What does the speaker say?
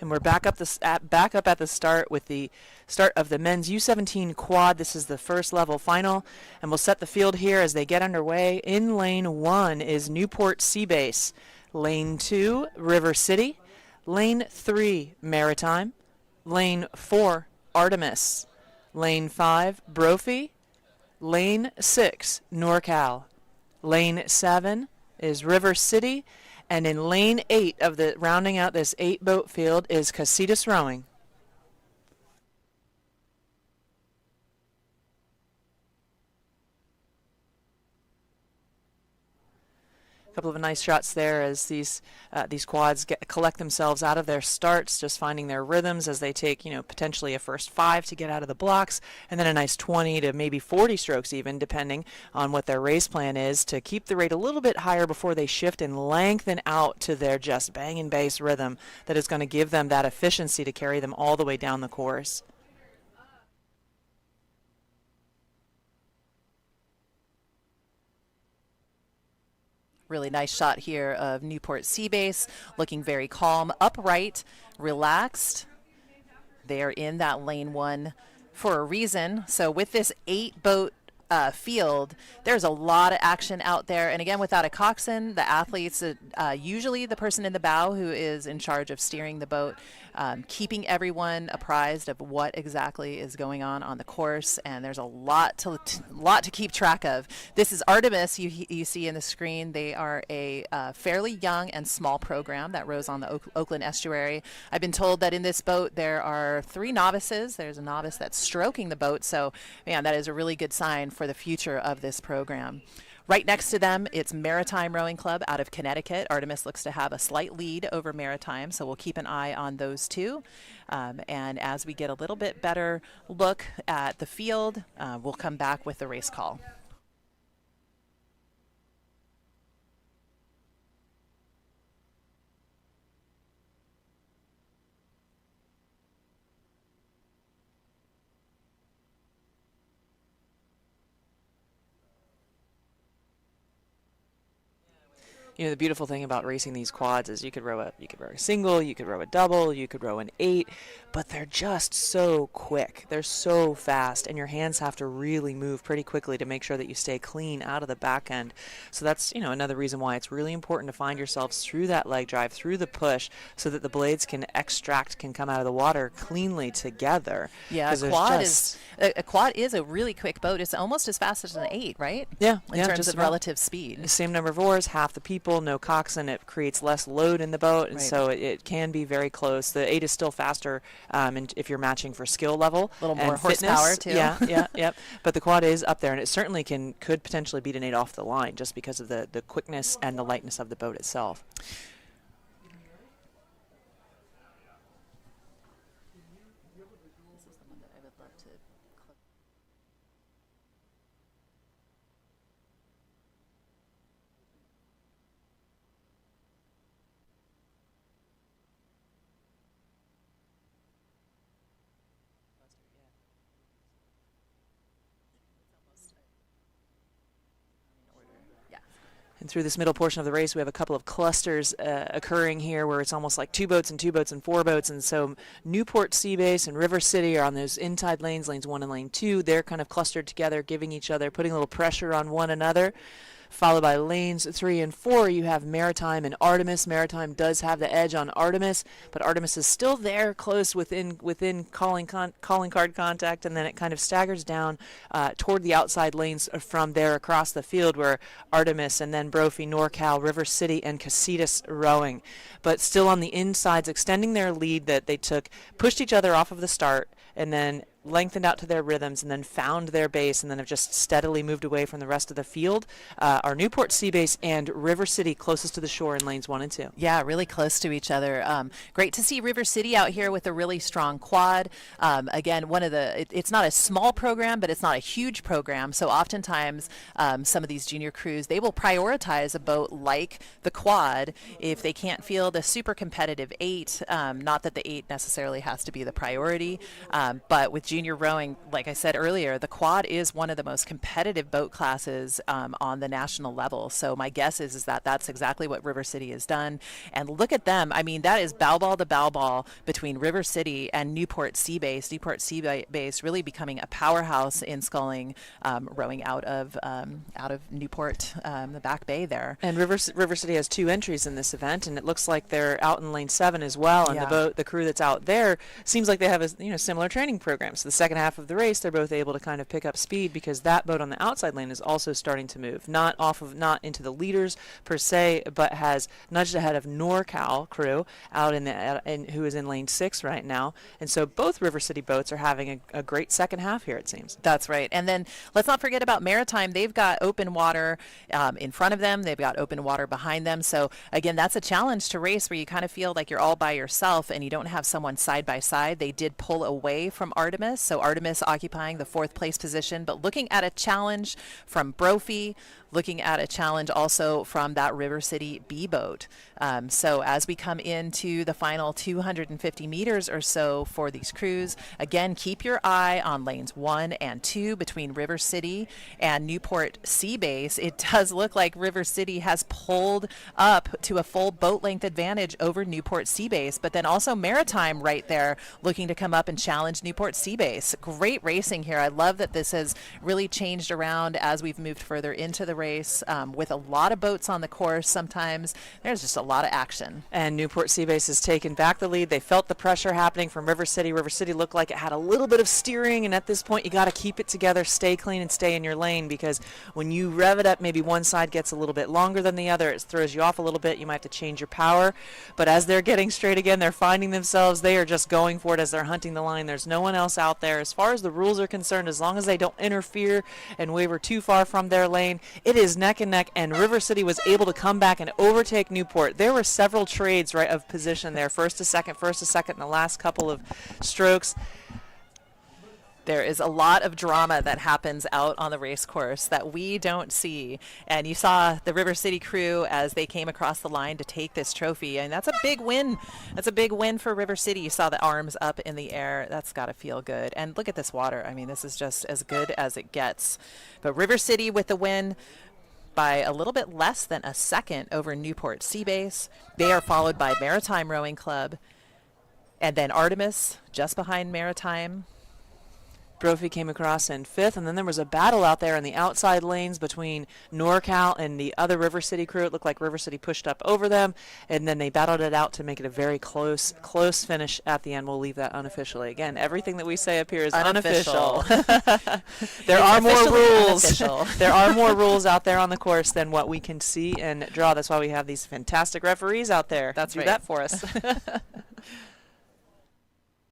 And we're back up at the start with the start of the men's U17 quad. This is the first level final, and we'll set the field here as they get underway. In lane 1 is Newport Seabase, lane 2 River City, lane 3 Maritime, lane 4 Artemis, lane 5 Brophy, lane 6 NorCal, lane 7 is River City, and in lane 8 of the rounding out this 8-boat field is Casitas Rowing. A couple of nice shots there as these quads collect themselves out of their starts, just finding their rhythms as they take, potentially a first 5 to get out of the blocks, and then a nice 20 to maybe 40 strokes even, depending on what their race plan is, to keep the rate a little bit higher before they shift and lengthen out to their just bang and bass rhythm that is going to give them that efficiency to carry them all the way down the course. Really nice shot here of Newport Seabase, looking very calm, upright, relaxed. They are in that lane 1 for a reason. So with this 8-boat field, there's a lot of action out there. And again, without a coxswain, the athletes, usually the person in the bow who is in charge of steering the boat, keeping everyone apprised of what exactly is going on the course. And there's a lot to keep track of. This is Artemis, you see in the screen. They are a fairly young and small program that rows on the Oakland estuary. I've been told that in this boat there are 3 novices. There's a novice that's stroking the boat. So, man, that is a really good sign for the future of this program. Right next to them, it's Maritime Rowing Club out of Connecticut. Artemis looks to have a slight lead over Maritime, so we'll keep an eye on those two. And as we get a little bit better look at the field, we'll come back with the race call. The beautiful thing about racing these quads is you could row a single, you could row a double, you could row an 8, but they're just so quick. They're so fast, and your hands have to really move pretty quickly to make sure that you stay clean out of the back end. So that's, another reason why it's really important to find yourselves through that leg drive, through the push, so that the blades can come out of the water cleanly together. Yeah, a quad is a really quick boat. It's almost as fast as an 8, right? Yeah. In terms of relative speed. The same number of oars, half the people, no coxswain. It creates less load in the boat, and so it can be very close. The 8 is still faster, and if you're matching for skill level, a little more fitness, horsepower too. Yeah. But the quad is up there, and it certainly could potentially beat an 8 off the line just because of the quickness and the lightness of the boat itself. And through this middle portion of the race, we have a couple of clusters occurring here where it's almost like 2 boats and 2 boats and 4 boats. And so Newport Seabase and River City are on those in-tide lanes 1 and lane 2. They're kind of clustered together, putting a little pressure on one another. Followed by lanes 3 and 4, you have Maritime and Artemis. Maritime does have the edge on Artemis, but Artemis is still there close within calling card contact, and then it kind of staggers down toward the outside lanes from there across the field where Artemis and then Brophy, NorCal, River City, and Casitas Rowing. But still on the insides, extending their lead that they took, pushed each other off of the start, and then lengthened out to their rhythms and then found their base and then have just steadily moved away from the rest of the field. Are Newport Seabase and River City closest to the shore in lanes 1 and 2. Yeah, really close to each other. Great to see River City out here with a really strong quad. Again, it's not a small program, but it's not a huge program. So oftentimes some of these junior crews, they will prioritize a boat like the quad if they can't field a super competitive 8. Not that the 8 necessarily has to be the priority, but with junior junior rowing, like I said earlier, the quad is one of the most competitive boat classes on the national level. So my guess is that that's exactly what River City has done. And look at them. I mean, that is bow ball to bow ball between River City and Newport Sea Base. Newport Sea Base really becoming a powerhouse in sculling, rowing out of Newport, the back bay there. And River City has 2 entries in this event, and it looks like they're out in lane 7 as well. And the crew that's out there seems like they have a similar training program. So the second half of the race, they're both able to kind of pick up speed because that boat on the outside lane is also starting to move, not into the leaders per se, but has nudged ahead of NorCal crew out who is in lane 6 right now. And so both River City boats are having a great second half here, it seems. That's right. And then let's not forget about Maritime. They've got open water in front of them. They've got open water behind them. So again, that's a challenge to race where you kind of feel like you're all by yourself and you don't have someone side by side. They did pull away from Artemis. So Artemis occupying the 4th place position, but looking at a challenge from Brophy, looking at a challenge also from that River City B boat. So as we come into the final 250 meters or so for these crews, again, keep your eye on lanes 1 and 2 between River City and Newport Sea Base. It does look like River City has pulled up to a full boat length advantage over Newport Sea Base, but then also Maritime right there looking to come up and challenge Newport Sea Base. Great racing here. I love that this has really changed around as we've moved further into the race, with a lot of boats on the course. Sometimes there's just a lot of action. And Newport Sea Base has taken back the lead. They felt the pressure happening from River City. River City looked like it had a little bit of steering, and at this point you got to keep it together, stay clean, and stay in your lane, because when you rev it up, maybe one side gets a little bit longer than the other. It throws you off a little bit. You might have to change your power. But as they're getting straight again, they're finding themselves. They are just going for it as they're hunting the line. There's no one else out there. As far as the rules are concerned, as long as they don't interfere and waver too far from their lane, it is neck and neck, and River City was able to come back and overtake Newport. There were several trades, right, of position there, first to second in the last couple of strokes. There is a lot of drama that happens out on the race course that we don't see. And you saw the River City crew as they came across the line to take this trophy. And that's a big win. That's a big win for River City. You saw the arms up in the air. That's got to feel good. And look at this water. I mean, this is just as good as it gets. But River City with the win by a little bit less than a second over Newport Sea Base. They are followed by Maritime Rowing Club. And then Artemis just behind Maritime. Brophy came across in 5th, and then there was a battle out there in the outside lanes between NorCal and the other River City crew. It looked like River City pushed up over them, and then they battled it out to make it a very close finish at the end. We'll leave that unofficially. Again, everything that we say up here is unofficial. There are more rules. There are more rules out there on the course than what we can see and draw. That's why we have these fantastic referees out there. That's do right. that for us.